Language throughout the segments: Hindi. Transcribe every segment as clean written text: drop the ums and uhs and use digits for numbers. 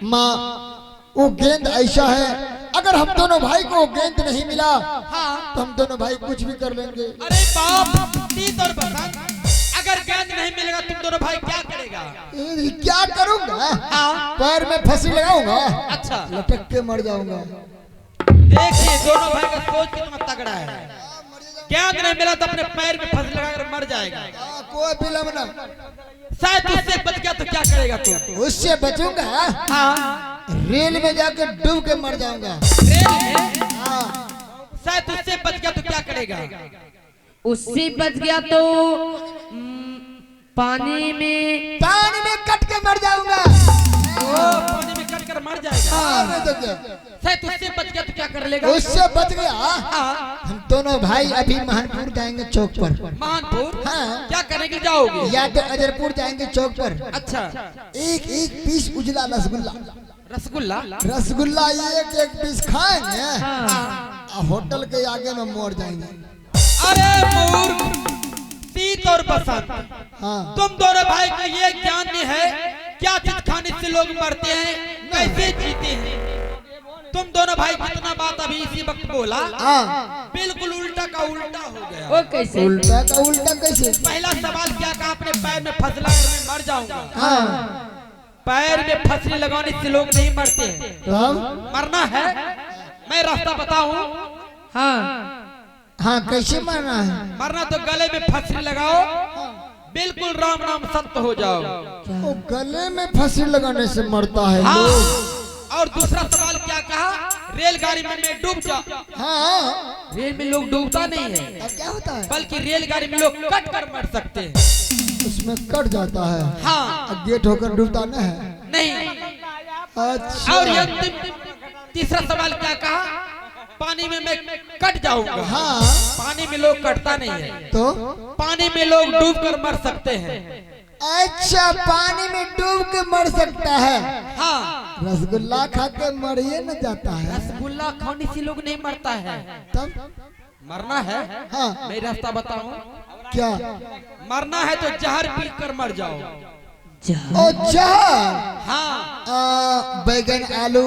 माँ वो गेंद ऐसा है, अगर हम दोनों भाई को गेंद नहीं मिला तो हम दोनों भाई कुछ भी कर लेंगे। अरे बाप, तीत और बसंत, अगर गेंद नहीं मिलेगा तुम दोनों भाई क्या करेगा? क्या करूंगा? पैर में फंसी लगाऊंगा। अच्छा, लटक के मर जाऊंगा। देखिए दोनों भाई का सोच कितना तगड़ा है। गेंद नहीं मिला तो अपने पैर में फंसी लगाकर मर जाएगा। कोई विलंब ना, शायद उससे बच गया तो क्या करेगा तू? उससे बचूंगा। रेल में जाकर डूब के मर जाऊंगा। रेल में? शायद उससे बच गया तो क्या करेगा? उससे बच गया तो पानी में कट के मर जाऊंगा। पानी में कट कर मर जाएगा। तो क्या? शायद उससे बच गया तो क्या कर लेगा? उससे बच गया। हम दोनों भाई अभी महानपुर जाएंगे चौक पर। महानपुर? हाँ। क्या करने के जाओगे? या तो अजरपुर जाएंगे चौक पर। अच्छा, एक एक पीस उजला रसगुल्ला रसगुल्ला एक पीस खाएंगे। होटल के आगे में मोड़ जाएंगे। अरे मूर्ख, तीत और बसंत, हाँ। तुम दोनों भाई को ये ज्ञान नहीं है क्या चीज खाने से लोग मरते हैं, कैसे जीते हैं? तुम दोनों भाई कितना बात अभी इसी वक्त बोला, बिल्कुल उल्टा का उल्टा हो गया। वो कैसे? उल्टा का उल्टा कैसे? पहला सवाल क्या कहा? अपने पैर में फंसला कर मैं मर जाऊंगा। पैर में फंसली लगाने से लोग नहीं मरते हैं। मरना है, मैं रास्ता बताऊं? हाँ, कैसे मरना है? मरना तो गले में फंसली लगाओ, बिल्कुल राम नाम सत्य हो जाओ। वो गले में फंसी लगाने से मरता है लोग। और दूसरा सवाल क्या कहा? रेलगाड़ी में मैं डूब जा। हाँ। रेल में लोग डूबता नहीं है, क्या होता है? बल्कि रेलगाड़ी में लोग कट कर मर सकते हैं। उसमें कट जाता है। हाँ, गेट होकर डूबता नहीं है। नहीं। अच्छा। और ये तीसरा सवाल क्या कहा? पानी में मैं कट जाऊंगा। हाँ। पानी में लोग कटता नहीं है, तो पानी में लोग डूब कर मर सकते हैं। अच्छा, पानी में डूब के मर सकता है। हाँ, रसगुल्ला खा के मरिए न जाता है। रसगुल्ला खाने से लोग नहीं मरता है। तब मरना है? हाँ। मैं रास्ता बताऊं? क्या? मरना है तो जहर पी कर मर जाओ। ओ जहर? हाँ। बैगन आलू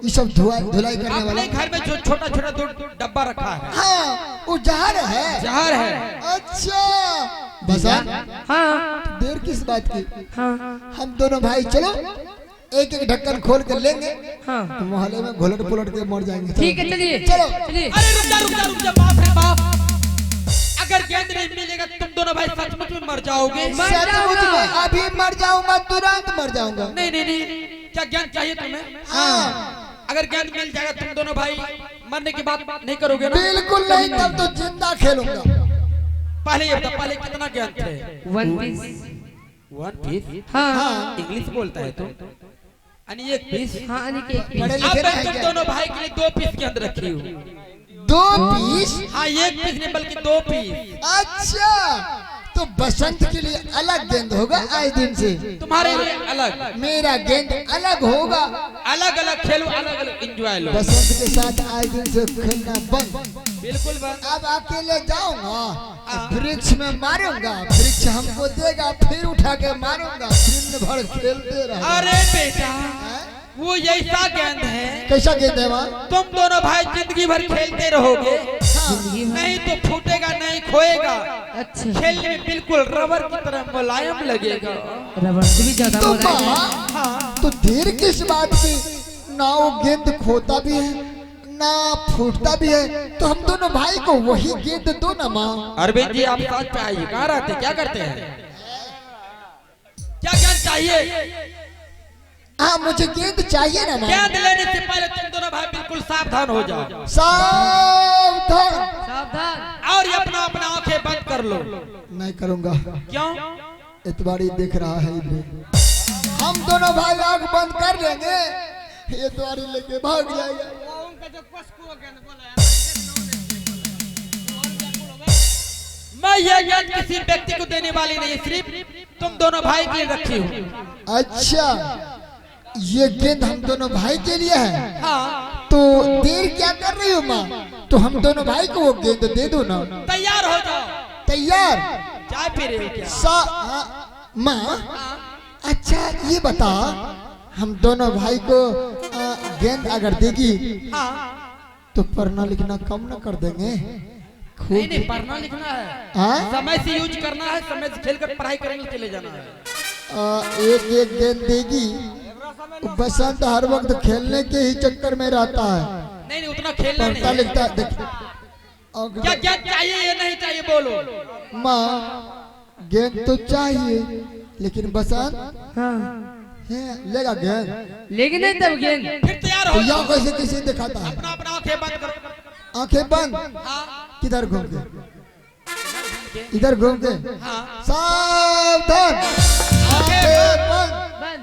ये सब धुलाई करने वाला। अपने घर में जो छोटा छोटा दो डब्बा रखा है, हाँ, वो जहर है। जहर है। अच्छा बसंत, हाँ देर किस बात की? हाँ हम दोनों भाई चलो एक एक ढक्कन खोल कर लेंगे। हाँ, तो मोहल्ले में घोलट पुलट के मर जाएंगे। ठीक है, चलिए चलो। चलिए। अरे रुक जा बाप रे बाप, अगर गेंद नहीं मिलेगा तुम दोनों भाई सचमुच में मर जाओगे। सचमुच में अभी मर जाऊंगा, तुरंत मर जाऊंगा। नहीं नहीं नहीं, क्या ज्ञान चाहिए तुम्हें? हाँ। अगर ज्ञान मिल जाएगा तुम दोनों भाई मरने की बात नहीं करोगे ना? बिल्कुल नहीं, तब तो जिंदा खेलूंगा। पहले ये बता, पहले कितना ज्ञान थे? One piece. One piece? हाँ इंग्लिश बोलता है तो यानी एक पीस। हाँ, यानी कि एक पढ़े पीस। लिखे अब नहीं मैं तुम क्या? दोनों भाई के लिए 2 पीस गेंद रखी हूँ। 2 पीस? हाँ, एक पीस नहीं बल्कि 2 पीस। अच्छा, तो बसंत के लिए अलग गेंद होगा आज दिन से। तुम्हारे लिए अलग, मेरा गेंद अलग होगा। अलग अलग खेलो, अलग अलग एंजॉय लो। बसंत के साथ आज दिन से खेलना बंद। बिल्कुल बस। अब अकेले जाऊंगा, वृक्ष में मारूंगा, वृक्ष हमको देगा, फिर उठा के मारूंगा, दिन भर खेलते रहो। अरे बेटा, वो ऐसा गेंद है, कैसा गेंद है वहाँ? तुम दोनों भाई जिंदगी भर खेलते रहोगे, जिंदगी भर। नहीं तो फूटेगा नहीं खोएगा। अच्छा, खेलने में बिल्कुल रबर की तरह मुलायम लगेगा। रबड़ से भी ज्यादा तो हो रहा है। हाँ, तो देर किस बात की? ना वो गेंद खोता भी है ना फूटता भी है, तो हम दोनों भाई को वही गेंद दो ना माँ। अरविंद जी आप साथ पे आइए। कहाँ रहते, क्या करते हैं, क्या ज्ञान चाहिए? हाँ, मुझे गेंद चाहिए ना माँ। गेंद लेने से पहले तुम दोनों भाई बिल्कुल सावधान हो जाओ। सावधान। सावधान। और ये अपना अपना आंखें बंद कर लो। नहीं करूँगा। क्यों? इतवारी देख रहा है इधर। हम दोनों भाई आँख बंद कर लेंगे, ये द्वारी लेके भाग जाएगा। मैं ये ज्ञान किसी व्यक्ति को देने वाली नहीं, सिर्फ तुम दोनों भाई के लिए रखी हूँ। अच्छा, ये गेंद हम दोनों भाई के लिए है। हाँ, तो देर क्या कर रही हो माँ? तो हम दोनों भाई को वो गेंद दे दो ना। तैयार हो जाओ। तैयार? चाय पी रहे हो क्या? माँ, अच्छा ये बता, हम दोनों भाई को गेंद अगर देगी हाँ तो पढ़ना लिखना कम न कर देंगे। नहीं नहीं, पढ़ना लिखना है, हाँ? समय से यूज करना है, समय से खेल कर पढ़ाई करेंगे, चले जाना है। एक एक गेंद देगी। बसंत हर वक्त खेलने के ही चक्कर में रहता है। नहीं नहीं, उतना खेलना पढ़ता नहीं। लिखता देख क्या क्या चाहिए ये नहीं चाहिए बोलो। माँ गेंद तो चाहिए लेकिन बसंत हाँ है लेगा गेंद लेकिन नहीं तब गेंद फिर तैयार तो हो यहाँ कैसे किसे दिखाता है। अपना अपना आंखें बंद करो। आंखें बंद। हाँ किधर घूम के इधर घूम के हाँ, सावधान। आंखें बंद। बंद।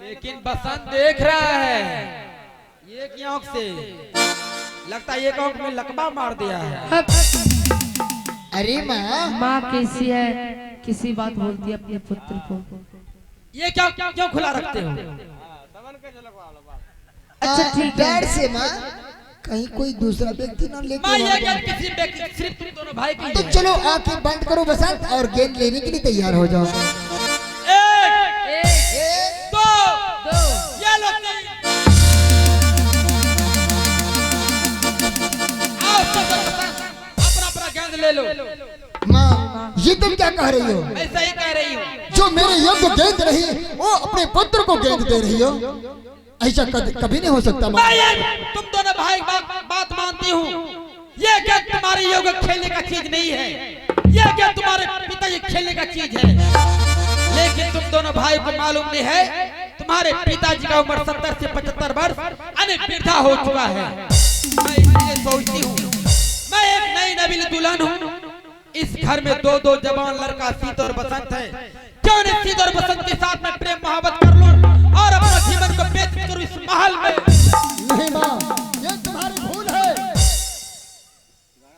लेकिन बसंत देख रहा है एक ही आंख से, लगता है एक आंख में लकवा मार दिया है। अब अरे माँ माँ कैसी है, किसी बात बोलती है अपने पुत्र को। ये क्या क्यों खुला रखते हो? अच्छा ठीक है। डर से माँ कहीं कोई दूसरा व्यक्ति ना लेके माँ ये वहाँ क्या जाए। किसी व्यक्ति, सिर्फ तुम दोनों भाई की तो है। चलो आंखें बंद करो बसंत और गेंद लेने के लिए तैयार हो जाओ। एक एक, दो दो ये लो तीन। आओ सब अपना अपना गेंद ले लो। माँ ये तुम क्या कह रही हो। मैं सही कह रही हूँ। जो मेरे योग्य गेंद रही वो अपने पुत्र को गेंद दे रही हो। ऐसा कभी नहीं हो सकता माँ। मैं ये तुम दोनों भाई बात मानती हूँ। ये क्या तुम्हारे योग्य खेलने का चीज नहीं है, ये क्या तुम्हारे पिताजी खेलने का चीज है। लेकिन तुम दोनों भाई को मालूम नहीं है, तुम्हारे पिताजी का उम्र 70 से 75 वर्ष यानी वृद्धा हो चुका है। मैं इसलिए सोचती हूँ मैं एक नई नवीन दुल्हन हूँ। इस घर में दो दो जवान लड़का शीत और बसंत है। क्यों नहीं शीत और बसंत के साथ में प्रेम मोहब्बत कर लूं और अपना जीवन को व्यतीत करूं इस महल में। नहीं माँ ये तुम्हारी भूल है,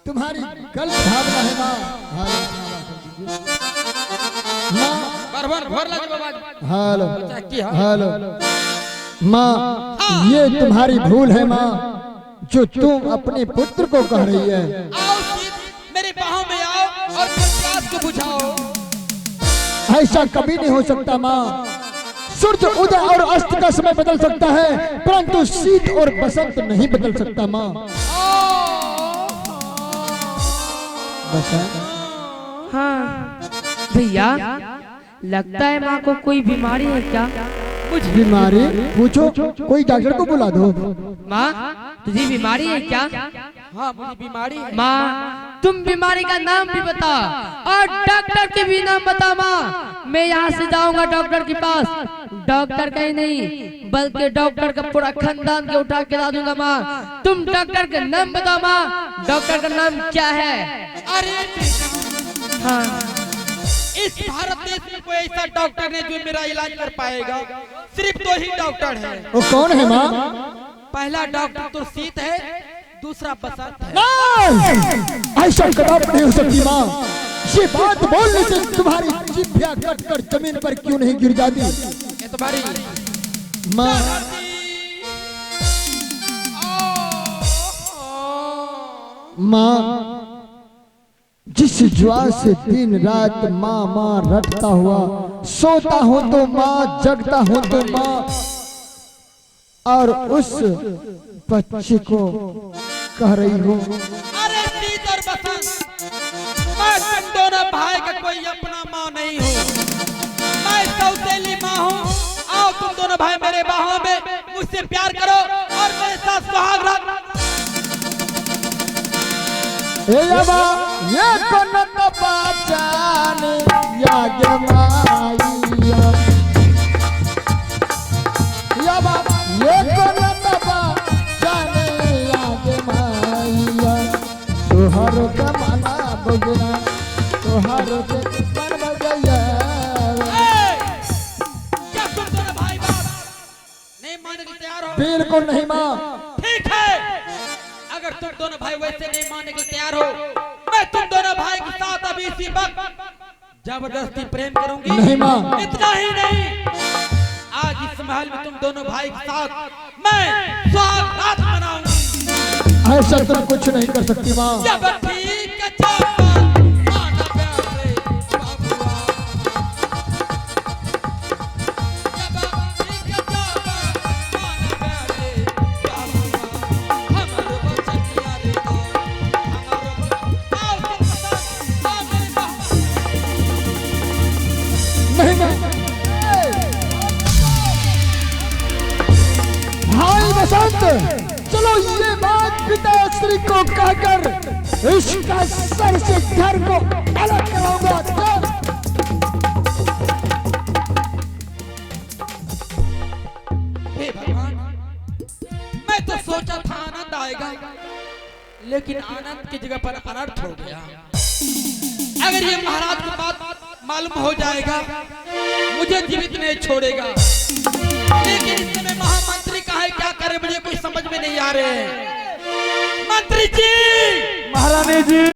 तुम्हारी गलत भावना है माँ। माँ बरबर भोर लगे बाबा। हेलो क्या हेलो माँ ये तुम्हारी भूल है माँ, जो तुम अपने पुत्र को कह रही है। आओ शीत मेरे बाहों में आओ और प्यास को बुझाओ। ऐसा कभी नहीं हो सकता माँ। सूर्य उदय और अस्त का समय बदल सकता है परंतु शीत और बसंत नहीं बदल सकता माँ। बसंत हाँ भैया, लगता है माँ को कोई बीमारी है क्या? कुछ बीमारी पूछो, कोई डॉक्टर को बुला दो। माँ तुझे बीमारी है क्या? हाँ मुझे बीमारी है। माँ तुम बीमारी का नाम भी बता और डॉक्टर के भी नाम बता माँ। मैं यहाँ से जाऊंगा डॉक्टर के पास। डॉक्टर का ही नहीं बल्कि डॉक्टर का पूरा खानदान के उठा के ला दूंगा माँ। तुम डॉक्टर का नाम बताओ माँ, डॉक्टर का नाम क्या है? अरे हाँ इस भारत देश में कोई ऐसा डॉक्टर नहीं जो मेरा इलाज कर पाएगा। सिर्फ दो ही डॉक्टर है। वो कौन है माँ? पहला डॉक्टर तो शीत है, दूसरा बसंत है। नहीं! ऐसा कदम नहीं हो सकती माँ। ये बात बोलने से तुम्हारी जिभ्या कट कर जमीन पर क्यों नहीं गिर जाती? ये तुम्हारी माँ माँ जिस ज्वार से दिन रात माँ माँ रटता हुआ सोता हूँ तो माँ, जगता हूँ तो माँ, और उस बच्चे को कह रही हूँ। अरे शीत और बसंत, मैं तुम दोनों भाई का कोई अपना माँ नहीं हूँ। मैं सौतेली माँ हूँ। आओ तुम दोनों भाई मेरे बाहों में, मुझसे प्यार करो और मेरे साथ सुहाग रात। ये कोनत पहचान याद माइया, ये कोनत पहचान याद माइया, तोहर कमला बजना तोहर के मन बजैया। क्या तुम दोनों भाई बाप नहीं मानने को तैयार हो? बिल्कुल नहीं माँ। ठीक है, अगर तुम दोनों भाई वैसे नहीं मानने के लिए तैयार हो, मैं तुम दोनों भाई के साथ अभी इसी वक्त जबरदस्ती प्रेम करूंगी। नहीं माँ। इतना ही नहीं, आज इस महल में तुम दोनों भाई के साथ मैं सुहाग रात मनाऊंगी। ऐसा तुम कुछ नहीं कर सकती माँ। जब ठीक है चौपन, माना प्यार से बाबुआ। नहीं नहीं। भाई बसंत, चलो ये बात पिताश्री को कहकर इसका सर से घर को अलग कराऊंगा। चल। हे भगवान, मैं तो सोचा था आनंद आएगा, लेकिन आनंद की जगह पर अनर्थ हो गया। अगर ये महाराज को बात मालूम हो जाएगा, मुझे जीवित नहीं छोड़ेगा। लेकिन इस समय महामंत्री कहाँ है, क्या करे, मुझे कुछ समझ में नहीं आ रहे हैं। मंत्री जी, महारानी जी।